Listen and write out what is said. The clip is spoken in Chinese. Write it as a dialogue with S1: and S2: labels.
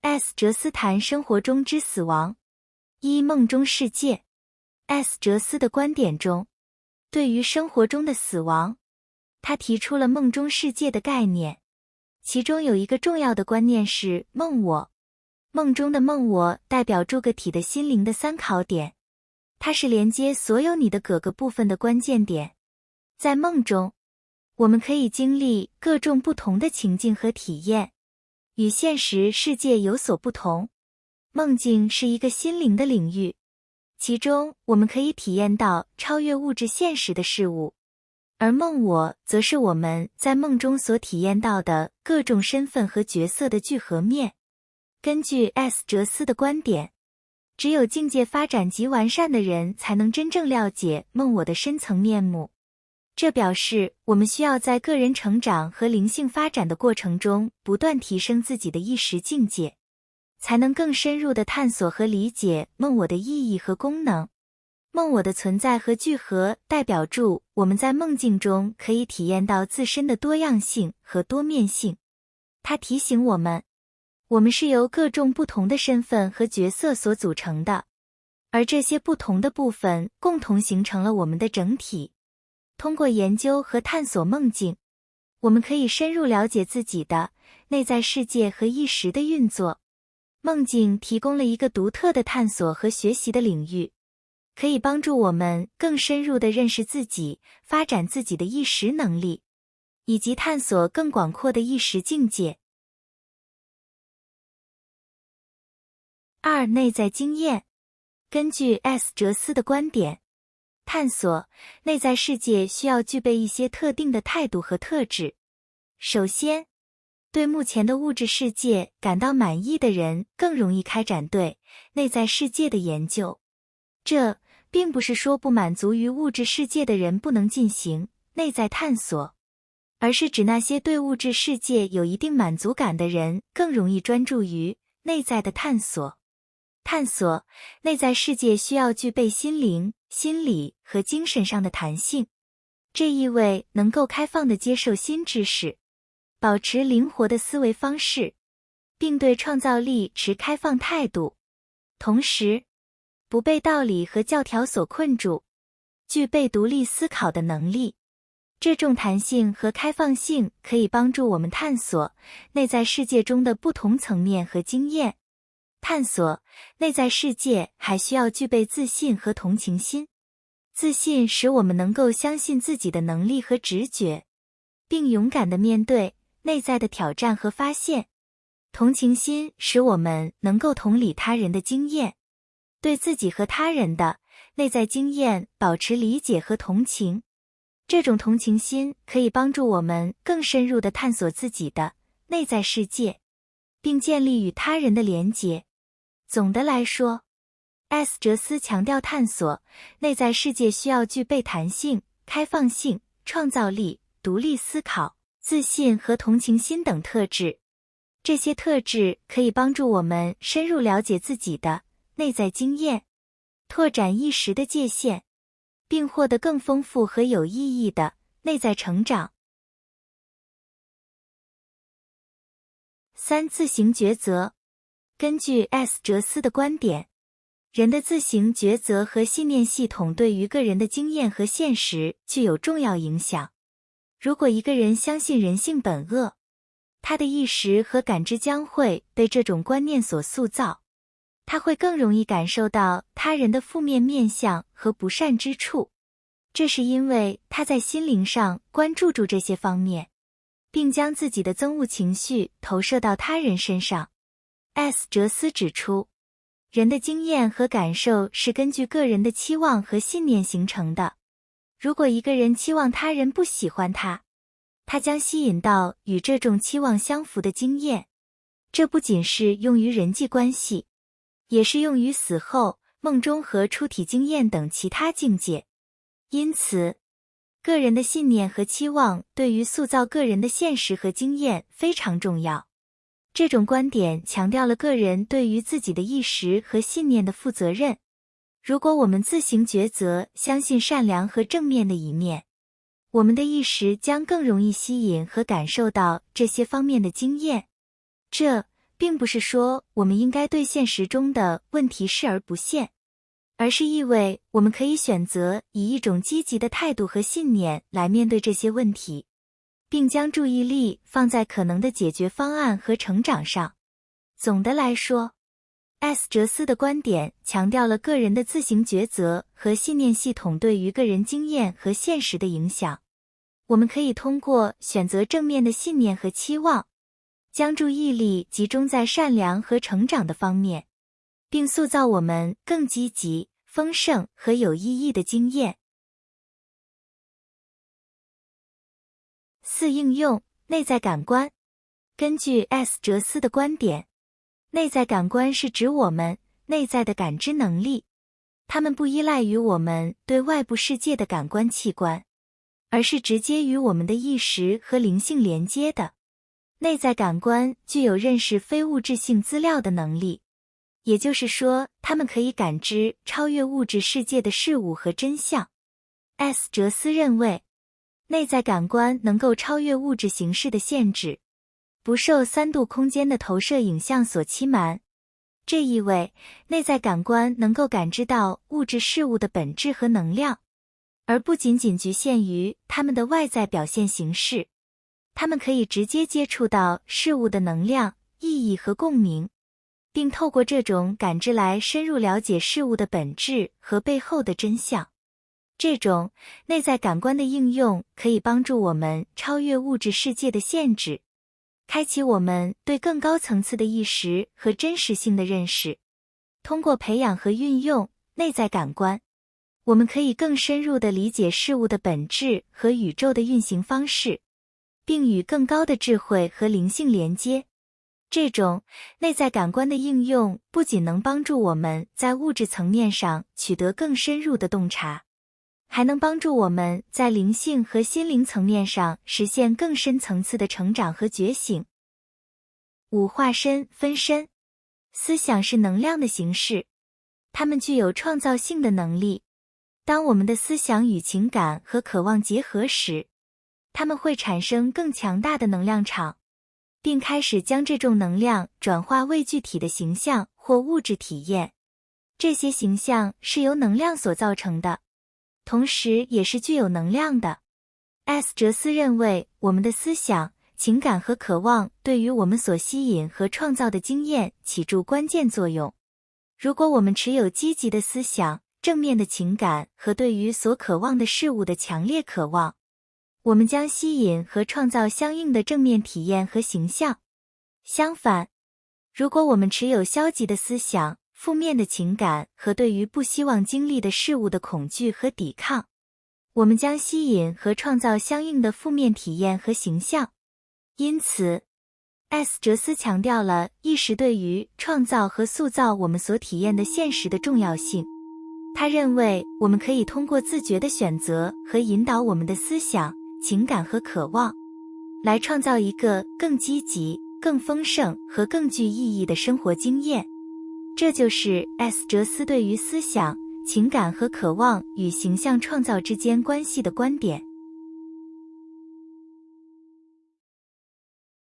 S1: S 哲斯谈生活中之死亡。梦中世界。S 哲斯的观点中，对于生活中的死亡，他提出了梦中世界的概念。其中有一个重要的观念是梦我。梦中的梦我代表住个体的心灵的参考点，它是连接所有你的各个部分的关键点。在梦中，我们可以经历各种不同的情境和体验，与现实世界有所不同。梦境是一个心灵的领域，其中我们可以体验到超越物质现实的事物，而梦我则是我们在梦中所体验到的各种身份和角色的聚合面。根据 S 哲斯的观点，只有境界发展极完善的人才能真正了解梦我的深层面目。这表示我们需要在个人成长和灵性发展的过程中不断提升自己的意识境界，才能更深入地探索和理解梦我的意义和功能。梦我的存在和聚合代表住我们在梦境中可以体验到自身的多样性和多面性。它提醒我们，我们是由各种不同的身份和角色所组成的，而这些不同的部分共同形成了我们的整体。通过研究和探索梦境，我们可以深入了解自己的内在世界和意识的运作。梦境提供了一个独特的探索和学习的领域，可以帮助我们更深入地认识自己，发展自己的意识能力，以及探索更广阔的意识境界。2. 内在经验。根据 S 哲斯的观点，探索内在世界需要具备一些特定的态度和特质。首先，对目前的物质世界感到满意的人更容易开展对内在世界的研究。这并不是说不满足于物质世界的人不能进行内在探索，而是指那些对物质世界有一定满足感的人更容易专注于内在的探索。探索内在世界需要具备心灵、心理和精神上的弹性，这意味能够开放地接受新知识，保持灵活的思维方式，并对创造力持开放态度，同时不被道理和教条所困住，具备独立思考的能力。这种弹性和开放性可以帮助我们探索内在世界中的不同层面和经验。探索内在世界还需要具备自信和同情心。自信使我们能够相信自己的能力和直觉，并勇敢地面对内在的挑战和发现。同情心使我们能够同理他人的经验，对自己和他人的内在经验保持理解和同情。这种同情心可以帮助我们更深入地探索自己的内在世界，并建立与他人的连结。总的来说， S 哲斯强调探索内在世界需要具备弹性、开放性、创造力、独立思考、自信和同情心等特质。这些特质可以帮助我们深入了解自己的内在经验，拓展意识的界限，并获得更丰富和有意义的内在成长。3. 自行抉择。根据 S 哲斯的观点，人的自行抉择和信念系统对于个人的经验和现实具有重要影响。如果一个人相信人性本恶，他的意识和感知将会被这种观念所塑造，他会更容易感受到他人的负面面相和不善之处。这是因为他在心灵上关注住这些方面，并将自己的憎恶情绪投射到他人身上。S 哲斯指出，人的经验和感受是根据个人的期望和信念形成的。如果一个人期望他人不喜欢他，他将吸引到与这种期望相符的经验。这不仅是用于人际关系，也是用于死后、梦中和出体经验等其他境界。因此，个人的信念和期望对于塑造个人的现实和经验非常重要。这种观点强调了个人对于自己的意识和信念的负责任。如果我们自行抉择相信善良和正面的一面，我们的意识将更容易吸引和感受到这些方面的经验。这并不是说我们应该对现实中的问题视而不见，而是意味我们可以选择以一种积极的态度和信念来面对这些问题，并将注意力放在可能的解决方案和成长上。总的来说，哲斯的观点强调了个人的自行抉择和信念系统对于个人经验和现实的影响。我们可以通过选择正面的信念和期望，将注意力集中在善良和成长的方面，并塑造我们更积极、丰盛和有意义的经验。4、应用内在感官。根据哲斯的观点，内在感官是指我们内在的感知能力，它们不依赖于我们对外部世界的感官器官，而是直接与我们的意识和灵性连接的。内在感官具有认识非物质性资料的能力，也就是说，它们可以感知超越物质世界的事物和真相。哲斯认为，内在感官能够超越物质形式的限制，不受3度空间的投射影像所欺瞒。这意味内在感官能够感知到物质事物的本质和能量，而不仅仅局限于它们的外在表现形式。它们可以直接接触到事物的能量、意义和共鸣，并透过这种感知来深入了解事物的本质和背后的真相。这种内在感官的应用可以帮助我们超越物质世界的限制，开启我们对更高层次的意识和真实性的认识。通过培养和运用内在感官，我们可以更深入地理解事物的本质和宇宙的运行方式，并与更高的智慧和灵性连接。这种内在感官的应用不仅能帮助我们在物质层面上取得更深入的洞察，还能帮助我们在灵性和心灵层面上实现更深层次的成长和觉醒。5、化身分身。思想是能量的形式，它们具有创造性的能力。当我们的思想与情感和渴望结合时，它们会产生更强大的能量场，并开始将这种能量转化为具体的形象或物质体验。这些形象是由能量所造成的，同时也是具有能量的。哲斯认为，我们的思想、情感和渴望对于我们所吸引和创造的经验起着关键作用。如果我们持有积极的思想、正面的情感和对于所渴望的事物的强烈渴望，我们将吸引和创造相应的正面体验和形象。相反，如果我们持有消极的思想、负面的情感和对于不希望经历的事物的恐惧和抵抗，我们将吸引和创造相应的负面体验和形象。因此，哲斯强调了意识对于创造和塑造我们所体验的现实的重要性。他认为，我们可以通过自觉的选择和引导我们的思想、情感和渴望，来创造一个更积极、更丰盛和更具意义的生活经验。这就是哲斯对于思想、情感和渴望与形象创造之间关系的观点。